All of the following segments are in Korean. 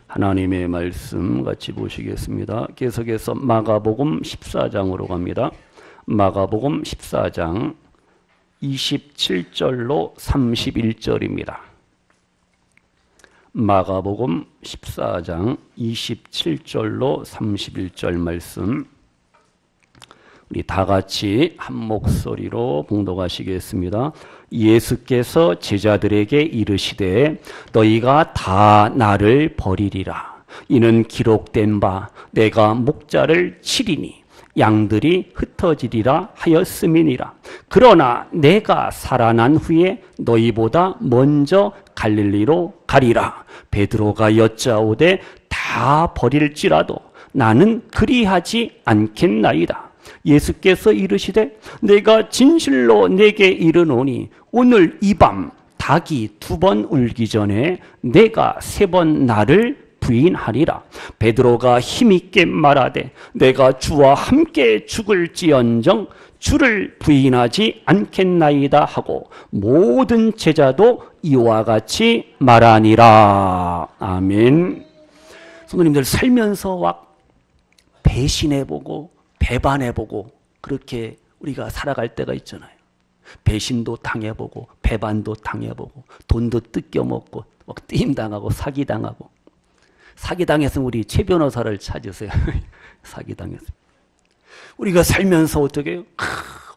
하나님의 말씀 같이 보시겠습니다. 계속해서 마가복음 14장으로 갑니다. 마가복음 14장 27절로 31절입니다. 마가복음 14장 27절로 31절 말씀 우리 다 같이 한 목소리로 봉독하시겠습니다. 예수께서 제자들에게 이르시되 너희가 다 나를 버리리라. 이는 기록된 바 내가 목자를 치리니 양들이 흩어지리라 하였음이니라. 그러나 내가 살아난 후에 너희보다 먼저 갈릴리로 가리라. 베드로가 여짜오되 다 버릴지라도 나는 그리하지 않겠나이다. 예수께서 이르시되 내가 진실로 내게 이르노니 오늘 이 밤 닭이 2번 울기 전에 내가 3번 나를 부인하리라. 베드로가 힘있게 말하되 내가 주와 함께 죽을지언정 주를 부인하지 않겠나이다 하고 모든 제자도 이와 같이 말하니라. 아멘. 성도님들, 살면서 막 배신해보고 배반해보고 그렇게 우리가 살아갈 때가 있잖아요. 배신도 당해보고 배반도 당해보고 돈도 뜯겨먹고 막 띄임당하고 사기당하고. 사기당했으면 우리 최 변호사를 찾으세요. 사기당했으면. 우리가 살면서 어떻게 해요?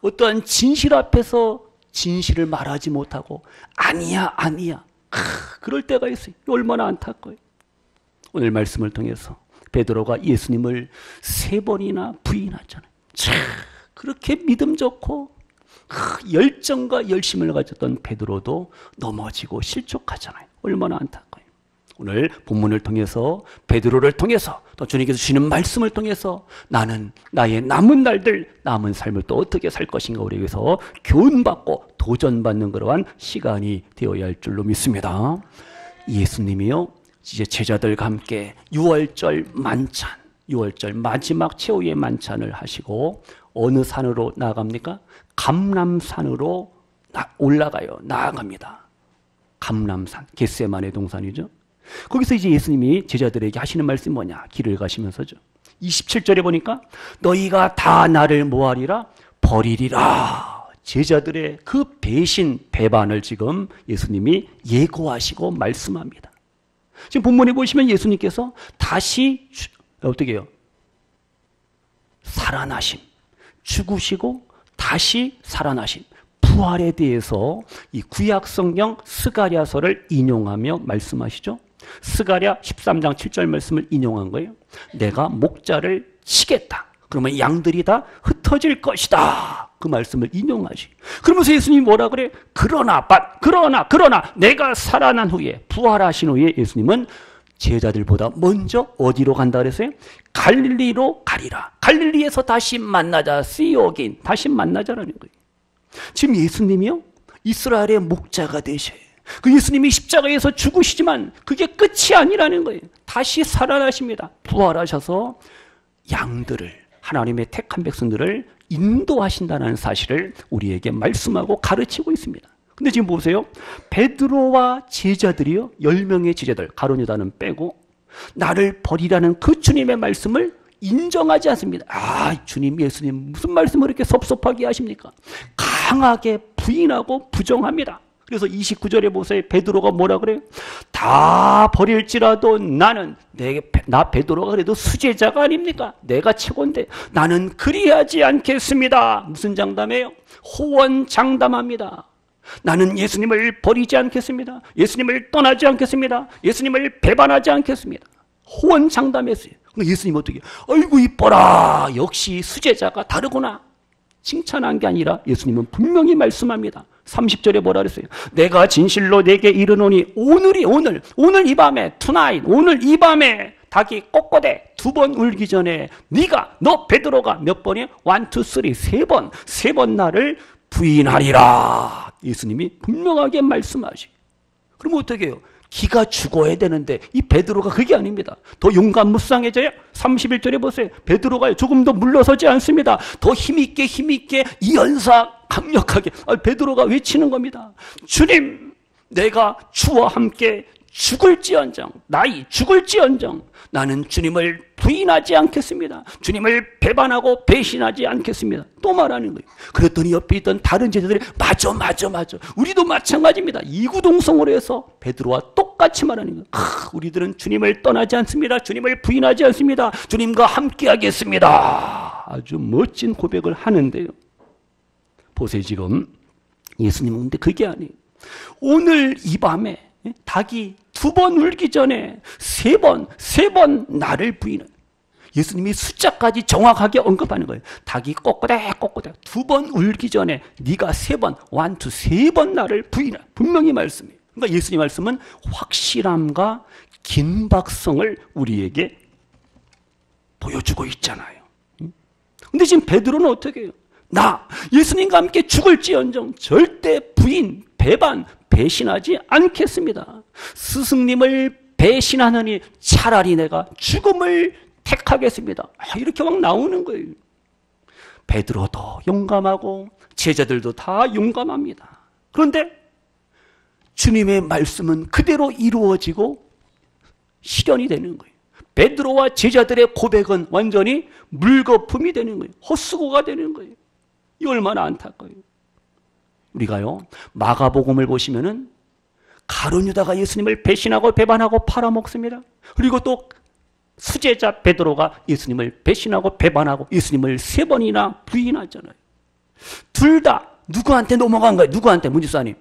어떠한 진실 앞에서 진실을 말하지 못하고 아니야 아니야 그럴 때가 있어요. 얼마나 안타까워요. 오늘 말씀을 통해서 베드로가 예수님을 3번이나 부인하잖아요. 그렇게 믿음 좋고 열정과 열심을 가졌던 베드로도 넘어지고 실족하잖아요. 얼마나 안타까워요. 오늘 본문을 통해서 베드로를 통해서 또 주님께서 주시는 말씀을 통해서 나는 나의 남은 날들 남은 삶을 또 어떻게 살 것인가 우리 위해서 교훈받고 도전받는 그러한 시간이 되어야 할 줄로 믿습니다. 예수님이요 이제 제자들과 함께 6월절 만찬 6월절 마지막 최후의 만찬을 하시고 어느 산으로 나아갑니까? 감람산으로 올라가요. 나아갑니다. 감람산 겟세마네 동산이죠. 거기서 이제 예수님이 제자들에게 하시는 말씀이 뭐냐? 길을 가시면서죠. 27절에 보니까 너희가 다 나를 뭐하리라? 버리리라. 제자들의 그 배신, 배반을 지금 예수님이 예고하시고 말씀합니다. 지금 본문에 보시면 예수님께서 다시 어떻게 해요? 살아나심, 죽으시고 다시 살아나심, 부활에 대해서 이 구약 성경 스가랴서를 인용하며 말씀하시죠. 스가랴 13장 7절 말씀을 인용한 거예요. 내가 목자를 치겠다. 그러면 양들이 다 흩어질 것이다. 그 말씀을 인용하시. 그러면서 예수님이 뭐라 그래? 그러나 내가 살아난 후에 부활하신 후에 예수님은 제자들보다 먼저 어디로 간다 그랬어요? 갈릴리로 가리라. 갈릴리에서 다시 만나자. See you again. 다시 만나자라는 거예요. 지금 예수님이요 이스라엘의 목자가 되셔요. 그 예수님이 십자가에서 죽으시지만 그게 끝이 아니라는 거예요. 다시 살아나십니다. 부활하셔서 양들을 하나님의 택한 백성들을 인도하신다는 사실을 우리에게 말씀하고 가르치고 있습니다. 근데 지금 보세요. 베드로와 제자들이요 10명의 제자들 가룟 유다는 빼고 나를 버리라는 그 주님의 말씀을 인정하지 않습니다. 주님 예수님 무슨 말씀을 이렇게 섭섭하게 하십니까? 강하게 부인하고 부정합니다. 그래서 29절에 보세요. 베드로가 뭐라 그래요? 다 버릴지라도 나는 나 베드로가 그래도 수제자가 아닙니까? 내가 최고인데 나는 그리하지 않겠습니다. 무슨 장담이에요? 호언장담합니다. 나는 예수님을 버리지 않겠습니다. 예수님을 떠나지 않겠습니다. 예수님을 배반하지 않겠습니다. 호언장담했어요. 예수님 어떻게? 아이고 이뻐라. 역시 수제자가 다르구나. 칭찬한 게 아니라 예수님은 분명히 말씀합니다. 30절에 뭐라 그랬어요? 내가 진실로 내게 이르노니 오늘 이 밤에 tonight 오늘 이 밤에 닭이 꼬꼬대 2번 울기 전에 너 베드로가 몇 번이에요? 1, 2, 3 3번 나를 부인하리라. 예수님이 분명하게 말씀하시. 그럼 어떻게 해요? 기가 죽어야 되는데 이 베드로가 그게 아닙니다. 더 용감무쌍해져요. 31절에 보세요. 베드로가 조금 더 물러서지 않습니다. 더 힘있게 이연사 강력하게 베드로가 외치는 겁니다. 주님, 내가 주와 함께 죽을지언정, 나이 죽을지언정 나는 주님을 부인하지 않겠습니다. 주님을 배반하고 배신하지 않겠습니다. 또 말하는 거예요. 그랬더니 옆에 있던 다른 제자들이 맞아. 우리도 마찬가지입니다. 이구동성으로 해서 베드로와 똑같이 말하는 거예요. 우리들은 주님을 떠나지 않습니다. 주님을 부인하지 않습니다. 주님과 함께 하겠습니다. 아주 멋진 고백을 하는데요. 보세요. 지금 예수님은 근데 그게 아니에요. 오늘 이 밤에 닭이 2번 울기 전에 3번 나를 부인해. 예수님이 숫자까지 정확하게 언급하는 거예요. 닭이 꼬꼬댁 2번 울기 전에 네가 3번, 1, 2, 3번 나를 부인해. 분명히 말씀해요. 그러니까 예수님 말씀은 확실함과 긴박성을 우리에게 보여주고 있잖아요. 근데 지금 베드로는 어떻게 해요? 나 예수님과 함께 죽을지언정 절대 부인, 배반, 배신하지 않겠습니다. 스승님을 배신하느니 차라리 내가 죽음을 택하겠습니다. 이렇게 막 나오는 거예요. 베드로도 용감하고 제자들도 다 용감합니다. 그런데 주님의 말씀은 그대로 이루어지고 실현이 되는 거예요. 베드로와 제자들의 고백은 완전히 물거품이 되는 거예요. 헛수고가 되는 거예요. 이 얼마나 안타까워요. 우리가요, 마가복음을 보시면은 가룟 유다가 예수님을 배신하고 배반하고 팔아먹습니다. 그리고 또 수제자 베드로가 예수님을 배신하고 배반하고 예수님을 3번이나 부인하잖아요. 둘 다 누구한테 넘어간 거예요? 누구한테? 문지사님.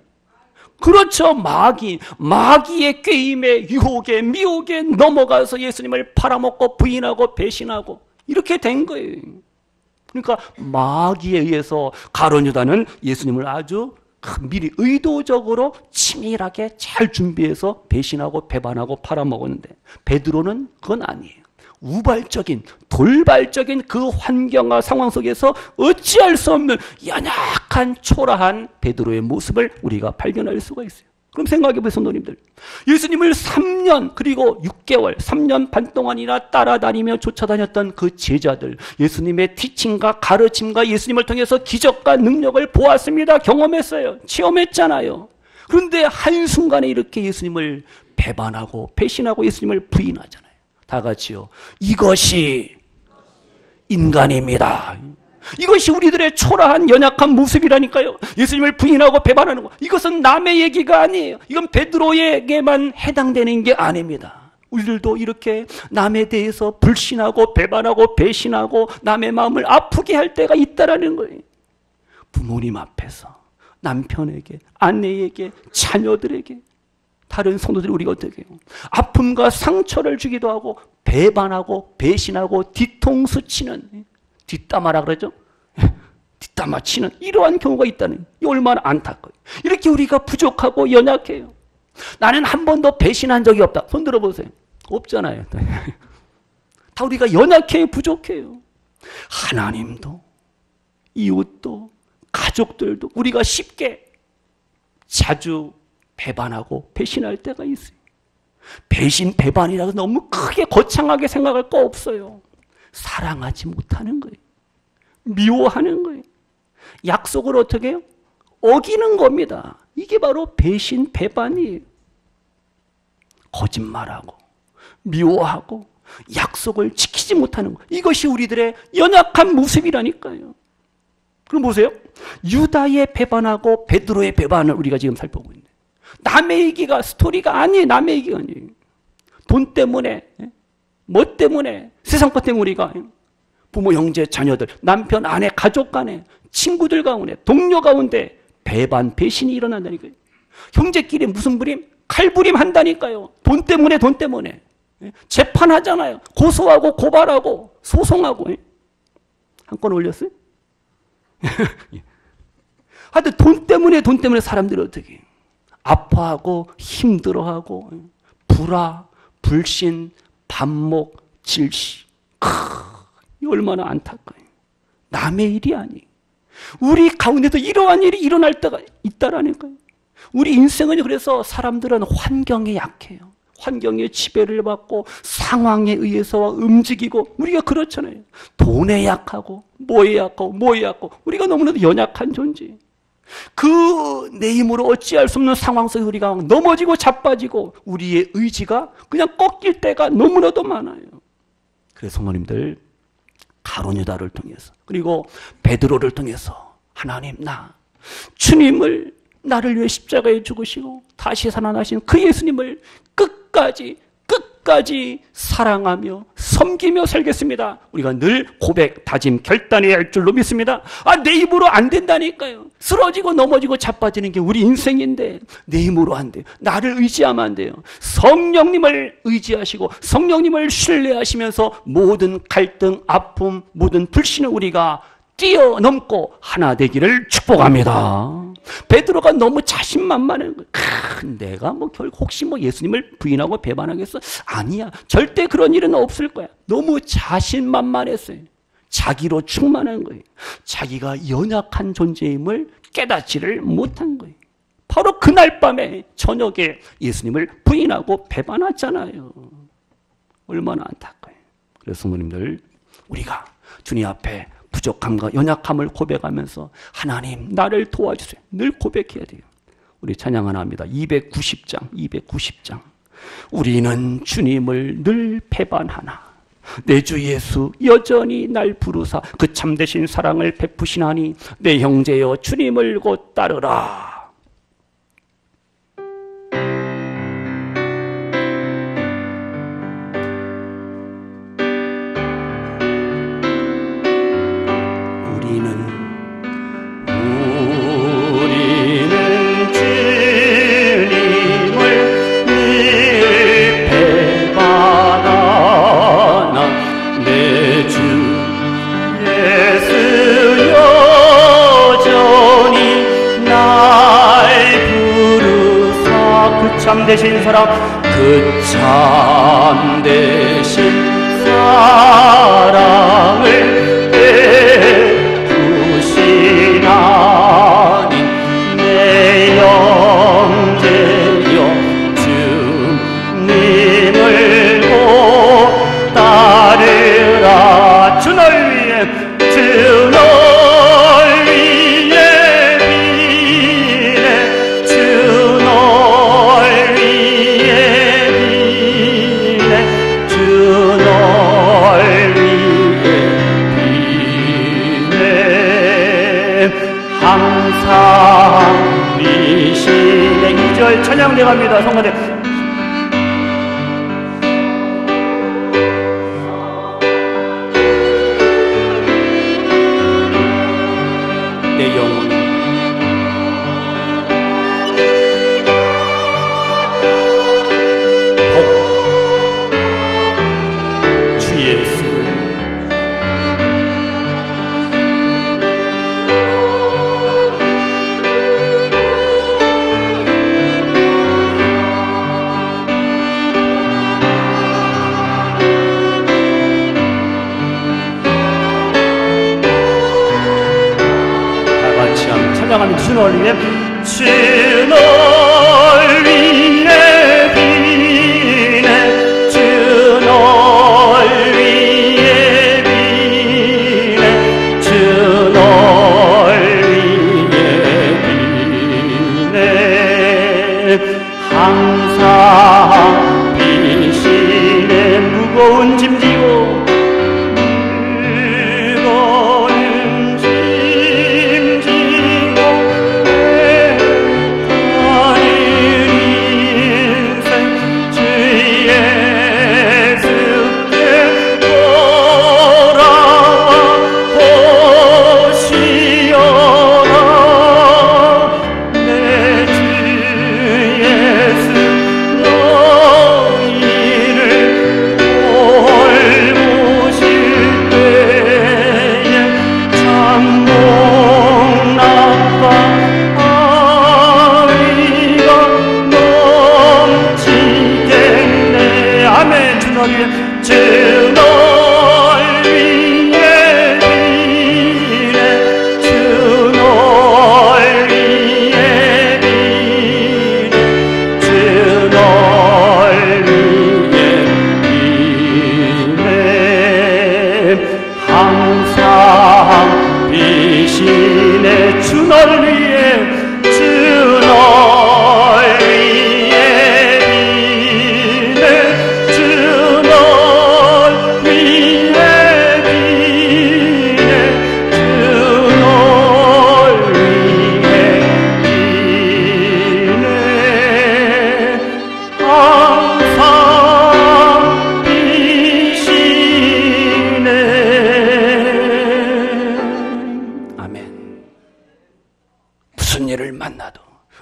그렇죠. 마귀의 꾀임에 유혹에 미혹에 넘어가서 예수님을 팔아먹고 부인하고 배신하고 이렇게 된 거예요. 그러니까 마귀에 의해서 가룟 유다는 예수님을 아주 미리 의도적으로 치밀하게 잘 준비해서 배신하고 배반하고 팔아먹었는데 베드로는 그건 아니에요. 우발적인 돌발적인 그 환경과 상황 속에서 어찌할 수 없는 연약한 초라한 베드로의 모습을 우리가 발견할 수가 있어요. 그럼 생각해 보세요, 성도님들. 예수님을 3년 그리고 6개월 3년 반 동안이나 따라다니며 쫓아다녔던 그 제자들, 예수님의 티칭과 가르침과 예수님을 통해서 기적과 능력을 보았습니다. 경험했어요. 체험했잖아요. 그런데 한순간에 이렇게 예수님을 배반하고 배신하고 예수님을 부인하잖아요. 다 같이요. 이것이 인간입니다. 이것이 우리들의 초라한 연약한 모습이라니까요. 예수님을 부인하고 배반하는 거. 이것은 남의 얘기가 아니에요. 이건 베드로에게만 해당되는 게 아닙니다. 우리들도 이렇게 남에 대해서 불신하고 배반하고 배신하고 남의 마음을 아프게 할 때가 있다라는 거예요. 부모님 앞에서 남편에게, 아내에게, 자녀들에게, 다른 성도들이 우리가 어떻게 해요? 아픔과 상처를 주기도 하고 배반하고 배신하고 뒤통수 치는, 뒷담화라 그러죠? 뒷담화 치는 이러한 경우가 있다는, 이 얼마나 안타까워요. 이렇게 우리가 부족하고 연약해요. 나는 한 번도 배신한 적이 없다. 손 들어보세요. 없잖아요. 다 우리가 연약해요. 부족해요. 하나님도 이웃도 가족들도 우리가 쉽게 자주 배반하고 배신할 때가 있어요. 배신, 배반이라고 너무 크게 거창하게 생각할 거 없어요. 사랑하지 못하는 거예요. 미워하는 거예요. 약속을 어떻게 해요? 어기는 겁니다. 이게 바로 배신, 배반이에요. 거짓말하고 미워하고 약속을 지키지 못하는 거. 이것이 우리들의 연약한 모습이라니까요. 그럼 보세요. 유다의 배반하고 베드로의 배반을 우리가 지금 살펴보고 있는데, 남의 얘기가 스토리가 아니에요. 남의 얘기가 아니에요. 돈 때문에, 뭐 때문에, 세상 것 때문에 우리가 부모, 형제, 자녀들, 남편, 아내, 가족 간에, 친구들 가운데, 동료 가운데 배반, 배신이 일어난다니까요. 형제끼리 무슨 부림? 칼부림 한다니까요. 돈 때문에, 돈 때문에. 재판하잖아요. 고소하고 고발하고 소송하고. 한 건 올렸어요? 하여튼 돈 때문에 사람들이 어떻게 해요? 아파하고 힘들어하고 불화, 불신, 반목, 질시. 이 얼마나 안타까워요. 남의 일이 아니에요. 우리 가운데도 이러한 일이 일어날 때가 있다라니까요. 우리 인생은 그래서 사람들은 환경에 약해요. 환경의 지배를 받고 상황에 의해서 움직이고 우리가 그렇잖아요. 돈에 약하고 뭐에 약하고 우리가 너무나도 연약한 존재. 그 내 힘으로 어찌할 수 없는 상황 속에 우리가 넘어지고 자빠지고 우리의 의지가 그냥 꺾일 때가 너무나도 많아요. 그래서 성도님들, 가룟 유다를 통해서 그리고 베드로를 통해서 하나님, 나 주님을 나를 위해 십자가에 죽으시고 다시 살아나신 그 예수님을 끝까지 사랑하며 섬기며 살겠습니다. 우리가 늘 고백, 다짐, 결단해야 할 줄로 믿습니다. 내 힘으로 안 된다니까요. 쓰러지고 넘어지고 자빠지는 게 우리 인생인데 내 힘으로 안 돼요. 나를 의지하면 안 돼요. 성령님을 의지하시고 성령님을 신뢰하시면서 모든 갈등, 아픔, 모든 불신을 우리가 뛰어넘고 하나 되기를 축복합니다. 베드로가 너무 자신만만한 거예요. 내가 결국 혹시 예수님을 부인하고 배반하겠어? 아니야. 절대 그런 일은 없을 거야. 너무 자신만만했어요. 자기로 충만한 거예요. 자기가 연약한 존재임을 깨닫지를 못한 거예요. 바로 그날 밤에 저녁에 예수님을 부인하고 배반했잖아요. 얼마나 안타까워요. 그래서 성도님들, 우리가 주님 앞에 부족함과 연약함을 고백하면서 하나님, 나를 도와주세요. 늘 고백해야 돼요. 우리 찬양 하나 합니다. 290장. 우리는 주님을 늘 배반하나 내 주 예수 여전히 날 부르사 그 참되신 사랑을 베푸시나니 내 형제여 주님을 곧 따르라. 참되신 사랑, 그 참되신 사랑을 베푸시나니 내 형제여 주님을 곧 따르라. 주 널 위해 항상 비시네. 2절 찬양대 갑니다. 성가대. 내 영혼 복 주 예수 찬양하면 주 널 위해 주 널 위해 비네 주 널 위해 비네 주 널 위해 비네 항상 비시네 무거운 짐 지고 항상 비시네 주 널 위해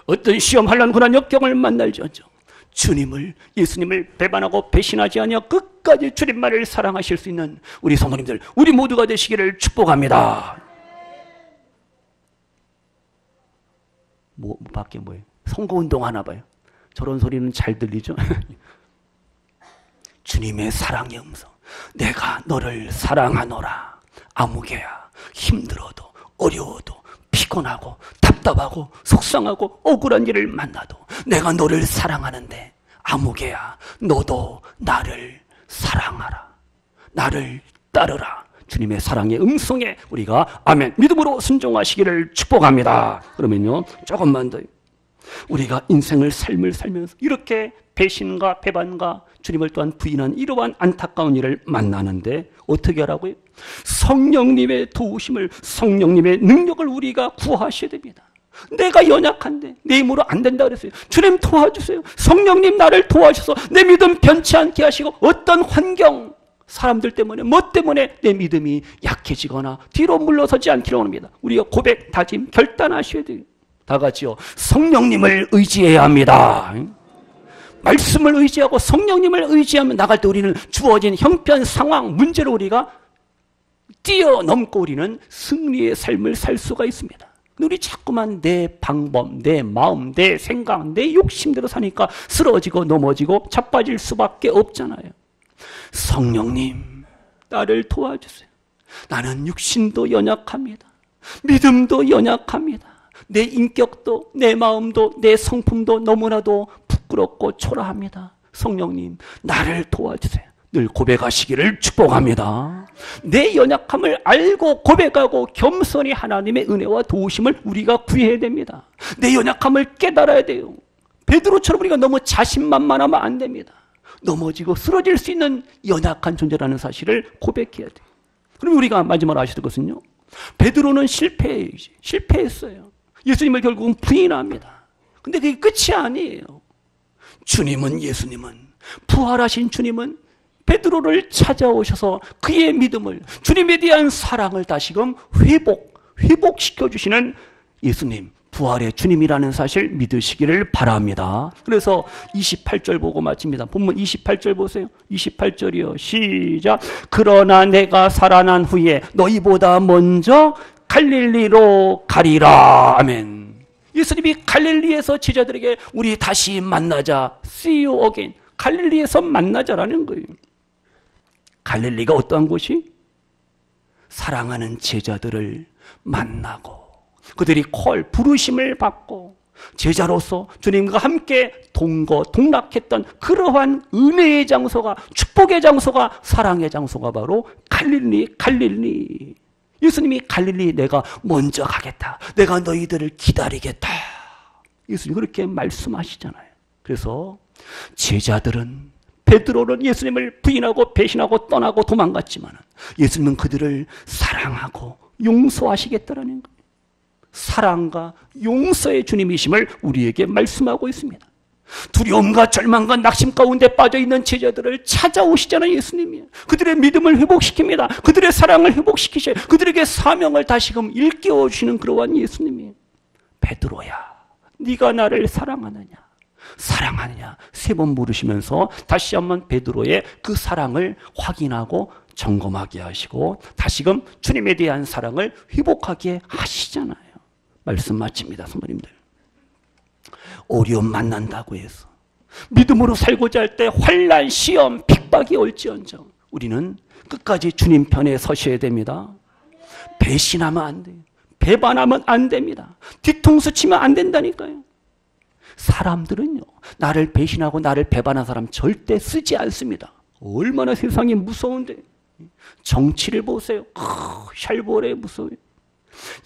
어떤 시험 환난 고난 역경을 만날지언정 예수님을 배반하고 배신하지 아니하 끝까지 주님만을 사랑하실 수 있는 우리 성도님들, 우리 모두가 되시기를 축복합니다. 밖에 뭐예요? 선거운동 하나 봐요. 저런 소리는 잘 들리죠? 주님의 사랑의 음성. 내가 너를 사랑하노라. 아무개야. 힘들어도 어려워도 피곤하고 답답하고 속상하고 억울한 일을 만나도 내가 너를 사랑하는데 아무개야, 너도 나를 사랑하라. 나를 따르라. 주님의 사랑의 음성에 우리가 아멘 믿음으로 순종하시기를 축복합니다. 그러면요, 조금만 더 우리가 인생을 삶을 살면서 이렇게 배신과 배반과 주님을 또한 부인한 이러한 안타까운 일을 만나는데 어떻게 하라고요? 성령님의 도우심을, 성령님의 능력을 우리가 구하셔야 됩니다. 내가 연약한데 내 힘으로 안 된다 그랬어요. 주님 도와주세요. 성령님 나를 도와주셔서 내 믿음 변치 않게 하시고 어떤 환경, 사람들 때문에 뭐 때문에 내 믿음이 약해지거나 뒤로 물러서지 않기를 원합니다. 우리가 고백, 다짐, 결단하셔야 돼요. 다 같이요. 성령님을 의지해야 합니다. 말씀을 의지하고 성령님을 의지하면 나갈 때 우리는 주어진 형편, 상황, 문제를 우리가 뛰어넘고 우리는 승리의 삶을 살 수가 있습니다. 우리 자꾸만 내 방법, 내 마음, 내 생각, 내 욕심대로 사니까 쓰러지고 넘어지고 자빠질 수밖에 없잖아요. 성령님, 나를 도와주세요. 나는 육신도 연약합니다. 믿음도 연약합니다. 내 인격도, 내 마음도, 내 성품도 너무나도 부끄럽고 초라합니다. 성령님, 나를 도와주세요. 늘 고백하시기를 축복합니다. 내 연약함을 알고 고백하고 겸손히 하나님의 은혜와 도우심을 우리가 구해야 됩니다. 내 연약함을 깨달아야 돼요. 베드로처럼 우리가 너무 자신만만하면 안 됩니다. 넘어지고 쓰러질 수 있는 연약한 존재라는 사실을 고백해야 돼요. 그럼 우리가 마지막으로 아셔야 될 것은요, 베드로는 실패했어요. 예수님을 결국은 부인합니다. 근데 그게 끝이 아니에요. 예수님은 부활하신 주님은 베드로를 찾아오셔서 그의 믿음을, 주님에 대한 사랑을 다시금 회복시켜 주시는 예수님, 부활의 주님이라는 사실 믿으시기를 바랍니다. 그래서 28절 보고 마칩니다. 본문 28절 보세요. 28절이요. 시작. 그러나 내가 살아난 후에 너희보다 먼저 갈릴리로 가리라. 아멘. 예수님이 갈릴리에서 제자들에게 우리 다시 만나자. See you again. 갈릴리에서 만나자라는 거예요. 갈릴리가 어떠한 곳이? 사랑하는 제자들을 만나고 그들이 부르심을 받고 제자로서 주님과 함께 동락했던 그러한 은혜의 장소가, 축복의 장소가, 사랑의 장소가 바로 갈릴리. 예수님이 갈릴리 내가 먼저 가겠다. 내가 너희들을 기다리겠다. 예수님이 그렇게 말씀하시잖아요. 그래서 제자들은, 베드로는 예수님을 부인하고 배신하고 떠나고 도망갔지만 예수님은 그들을 사랑하고 용서하시겠다라는 거예요. 사랑과 용서의 주님이심을 우리에게 말씀하고 있습니다. 두려움과 절망과 낙심 가운데 빠져있는 제자들을 찾아오시잖아요. 예수님이 그들의 믿음을 회복시킵니다. 그들의 사랑을 회복시키셔요. 그들에게 사명을 다시금 일깨워 주시는 그러한 예수님이, 베드로야, 네가 나를 사랑하느냐 3번 물으시면서 다시 한번 베드로의 그 사랑을 확인하고 점검하게 하시고 다시금 주님에 대한 사랑을 회복하게 하시잖아요. 말씀 마칩니다. 성도님들, 어려움 만난다고 해서 믿음으로 살고자 할 때 환난, 시험, 핍박이 올지언정 우리는 끝까지 주님 편에 서셔야 됩니다. 배신하면 안 돼요. 배반하면 안 됩니다. 뒤통수 치면 안 된다니까요. 사람들은요, 나를 배신하고 나를 배반한 사람 절대 쓰지 않습니다. 얼마나 세상이 무서운데. 정치를 보세요. 샬보레 무서워요.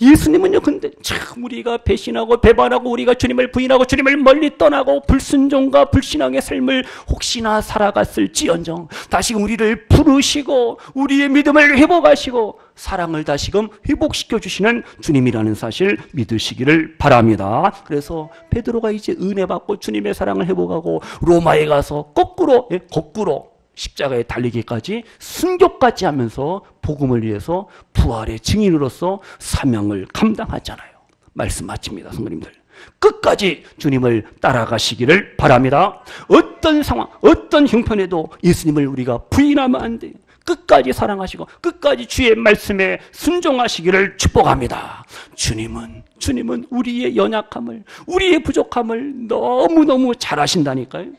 예수님은요, 근데 참 우리가 배신하고 배반하고 우리가 주님을 부인하고 주님을 멀리 떠나고 불순종과 불신앙의 삶을 혹시나 살아갔을지언정 다시금 우리를 부르시고 우리의 믿음을 회복하시고 사랑을 다시금 회복시켜 주시는 주님이라는 사실 믿으시기를 바랍니다. 그래서 베드로가 이제 은혜 받고 주님의 사랑을 회복하고 로마에 가서 거꾸로 십자가에 달리기까지 순교까지 하면서 복음을 위해서 부활의 증인으로서 사명을 감당하잖아요. 말씀 마칩니다. 성도님들, 끝까지 주님을 따라가시기를 바랍니다. 어떤 상황, 어떤 형편에도 예수님을 우리가 부인하면 안 돼요. 끝까지 사랑하시고 끝까지 주의 말씀에 순종하시기를 축복합니다. 주님은 우리의 연약함을, 우리의 부족함을 너무너무 잘 아신다니까요.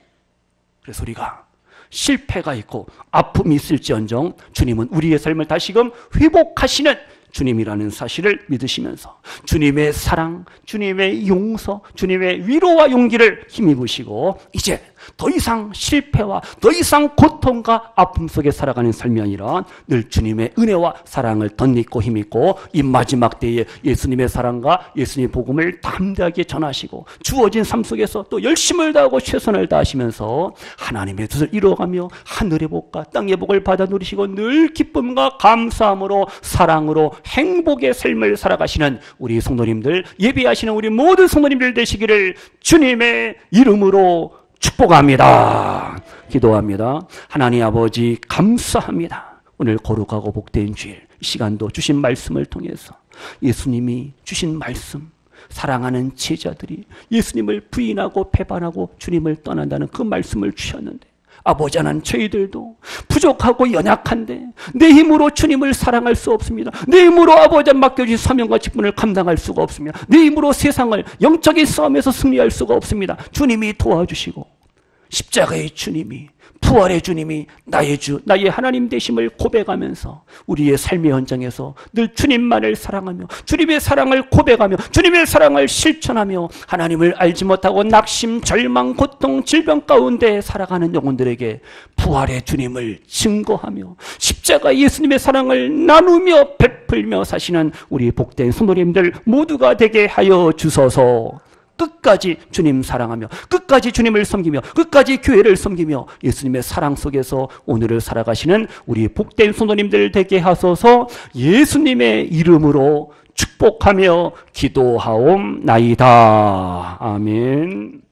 그래서 우리가 실패가 있고 아픔이 있을지언정 주님은 우리의 삶을 다시금 회복하시는 주님이라는 사실을 믿으시면서 주님의 사랑, 주님의 용서, 주님의 위로와 용기를 힘입으시고 이제 더 이상 실패와 더 이상 고통과 아픔 속에 살아가는 삶이 아니라 늘 주님의 은혜와 사랑을 덧입고 힘입고 이 마지막 때에 예수님의 사랑과 예수님의 복음을 담대하게 전하시고 주어진 삶 속에서 또 열심을 다하고 최선을 다하시면서 하나님의 뜻을 이루어가며 하늘의 복과 땅의 복을 받아 누리시고 늘 기쁨과 감사함으로 사랑으로 행복의 삶을 살아가시는 우리 성도님들, 예배하시는 우리 모든 성도님들 되시기를 주님의 이름으로 축복합니다. 기도합니다. 하나님 아버지 감사합니다. 오늘 거룩하고 복된 주일 이 시간도 주신 말씀을 통해서 예수님이 주신 말씀, 사랑하는 제자들이 예수님을 부인하고 배반하고 주님을 떠난다는 그 말씀을 주셨는데 아버지 하나님, 저희들도 부족하고 연약한데 내 힘으로 주님을 사랑할 수 없습니다. 내 힘으로 아버지 맡겨주신 사명과 직분을 감당할 수가 없습니다. 내 힘으로 세상을 영적인 싸움에서 승리할 수가 없습니다. 주님이 도와주시고 십자가의 주님이, 부활의 주님이 나의 주, 나의 하나님 되심을 고백하면서 우리의 삶의 현장에서 늘 주님만을 사랑하며 주님의 사랑을 고백하며 주님의 사랑을 실천하며 하나님을 알지 못하고 낙심, 절망, 고통, 질병 가운데 살아가는 영혼들에게 부활의 주님을 증거하며 십자가 예수님의 사랑을 나누며 베풀며 사시는 우리 복된 성도님들 모두가 되게 하여 주소서. 끝까지 주님 사랑하며 끝까지 주님을 섬기며 끝까지 교회를 섬기며 예수님의 사랑 속에서 오늘을 살아가시는 우리 복된 성도님들 되게 하소서. 예수님의 이름으로 축복하며 기도하옵나이다. 아멘.